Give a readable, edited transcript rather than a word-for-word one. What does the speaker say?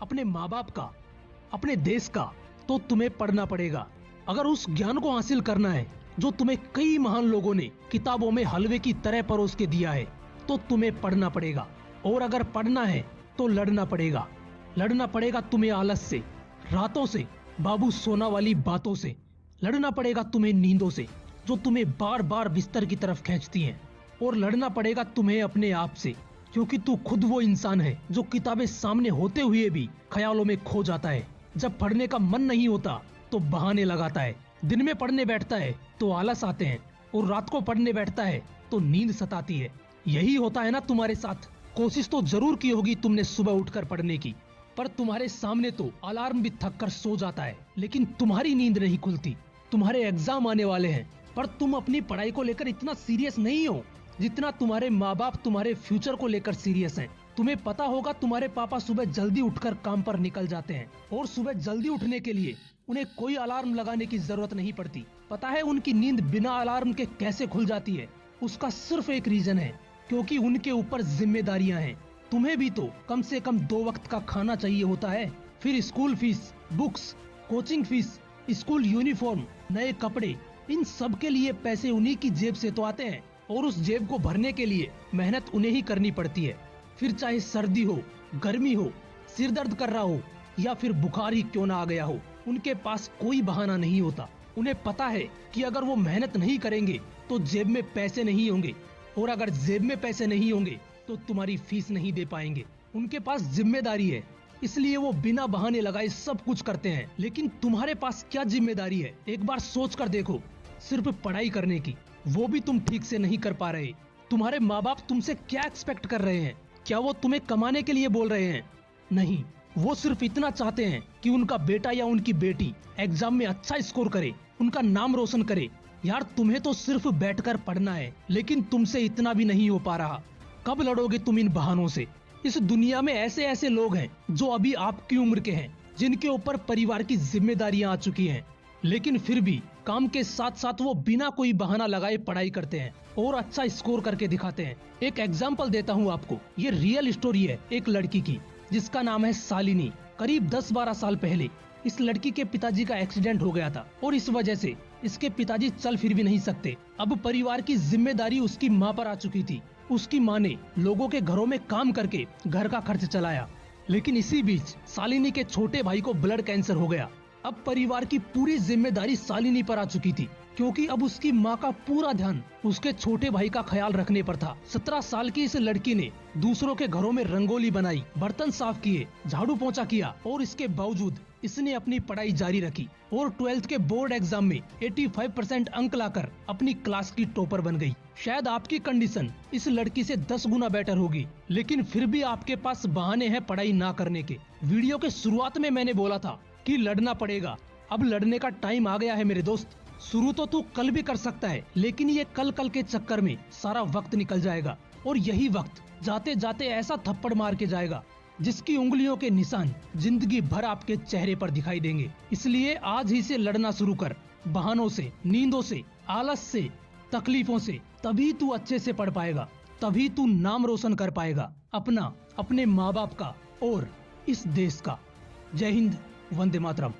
अपने माँ बाप का, अपने देश का, तो तुम्हें पढ़ना पड़ेगा। अगर उस ज्ञान को हासिल करना है जो तुम्हें कई महान लोगों ने किताबों में हलवे की तरह परोस के दिया है, तो तुम्हें पढ़ना पड़ेगा। और अगर पढ़ना है तो लड़ना पड़ेगा। लड़ना पड़ेगा तुम्हें आलस से, रातों से, बाबू सोना वाली बातों से। लड़ना पड़ेगा तुम्हें नींदों से जो तुम्हें बार बार बिस्तर की तरफ खींचती हैं। और लड़ना पड़ेगा तुम्हें अपने आप से, क्योंकि तू खुद वो इंसान है जो किताबें सामने होते हुए भी ख्यालों में खो जाता है। जब पढ़ने का मन नहीं होता तो बहाने लगाता है। दिन में पढ़ने बैठता है तो आलस आते हैं, और रात को पढ़ने बैठता है तो नींद सताती है। यही होता है ना तुम्हारे साथ। कोशिश तो जरूर की होगी तुमने सुबह उठकर पढ़ने की, पर तुम्हारे सामने तो अलार्म भी थक कर सो जाता है, लेकिन तुम्हारी नींद नहीं खुलती। तुम्हारे एग्जाम आने वाले हैं, पर तुम अपनी पढ़ाई को लेकर इतना सीरियस नहीं हो जितना तुम्हारे माँ बाप तुम्हारे फ्यूचर को लेकर सीरियस हैं। तुम्हें पता होगा तुम्हारे पापा सुबह जल्दी उठकर काम पर निकल जाते हैं, और सुबह जल्दी उठने के लिए उन्हें कोई अलार्म लगाने की जरूरत नहीं पड़ती। पता है उनकी नींद बिना अलार्म के कैसे खुल जाती है? उसका सिर्फ एक रीजन है, क्योंकि उनके ऊपर जिम्मेदारियां हैं। तुम्हें भी तो कम से कम 2 वक्त का खाना चाहिए होता है, फिर school fees, books, coaching fees, school uniform, नए कपड़े, इन सब के लिए पैसे उन्हीं की जेब से तो आते हैं, और उस जेब को भरने के लिए मेहनत उन्हें ही करनी पड़ती है। फिर चाहे सर्दी हो, गर्मी हो, सिर दर्द कर रहा हो, या फिर बुखार ही क्यों ना आ गया हो, उनके पास कोई बहाना नहीं होता। उन्हें पता है कि अगर वो मेहनत नहीं करेंगे तो जेब में पैसे नहीं होंगे, और अगर जेब में पैसे नहीं होंगे तो तुम्हारी फीस नहीं दे पाएंगे। उनके पास जिम्मेदारी है, इसलिए वो बिना बहाने लगाए सब कुछ करते हैं। लेकिन तुम्हारे पास क्या जिम्मेदारी है? एक बार सोच कर देखो। सिर्फ पढ़ाई करने की, वो भी तुम ठीक से नहीं कर पा रहे। तुम्हारे माँ बाप तुमसे क्या एक्सपेक्ट कर रहे हैं? क्या वो तुम्हें कमाने के लिए बोल रहे हैं? नहीं, वो सिर्फ इतना चाहते हैं कि उनका बेटा या उनकी बेटी एग्जाम में अच्छा स्कोर करे, उनका नाम रोशन करे। यार तुम्हें तो सिर्फ बैठकर पढ़ना है, लेकिन तुमसे इतना भी नहीं हो पा रहा। कब लड़ोगे तुम इन बहानों से? इस दुनिया में ऐसे ऐसे लोग हैं जो अभी आपकी उम्र के हैं, जिनके ऊपर परिवार की जिम्मेदारियां आ चुकी हैं, लेकिन फिर भी काम के साथ साथ वो बिना कोई बहाना लगाए पढ़ाई करते हैं और अच्छा स्कोर करके दिखाते हैं। एक एग्जाम्पल देता हूँ आपको। ये रियल स्टोरी है एक लड़की की, जिसका नाम है शालिनी। करीब 10-12 साल पहले इस लड़की के पिताजी का एक्सीडेंट हो गया था, और इस वजह से इसके पिताजी चल फिर भी नहीं सकते। अब परिवार की जिम्मेदारी उसकी माँ पर आ चुकी थी। उसकी माँ ने लोगों के घरों में काम करके घर का खर्च चलाया, लेकिन इसी बीच शालिनी के छोटे भाई को ब्लड कैंसर हो गया। अब परिवार की पूरी जिम्मेदारी शालिनी पर आ चुकी थी, क्योंकि अब उसकी माँ का पूरा ध्यान उसके छोटे भाई का ख्याल रखने पर था। 17 साल की इस लड़की ने दूसरों के घरों में रंगोली बनाई, बर्तन साफ किए, झाड़ू पोंछा किया, और इसके बावजूद इसने अपनी पढ़ाई जारी रखी और 12th के बोर्ड एग्जाम में 85% अंक लाकर अपनी क्लास की टॉपर बन गई। शायद आपकी कंडीशन इस लड़की से 10 गुना बेटर होगी, लेकिन फिर भी आपके पास बहाने हैं पढ़ाई ना करने के। वीडियो के शुरुआत में मैंने बोला था कि लड़ना पड़ेगा। अब लड़ने का टाइम आ गया है मेरे दोस्त। शुरू तो तू कल भी कर सकता है, लेकिन ये कल कल के चक्कर में सारा वक्त निकल जाएगा, और यही वक्त जाते जाते ऐसा थप्पड़ मार के जाएगा जिसकी उंगलियों के निशान जिंदगी भर आपके चेहरे पर दिखाई देंगे। इसलिए आज ही से लड़ना शुरू कर, बहानों से, नींदों से, आलस से, तकलीफों से। तभी तू अच्छे से पढ़ पाएगा, तभी तू नाम रोशन कर पाएगा अपना, अपने माँ बाप का और इस देश का। जय हिंद, वंदे मातरम।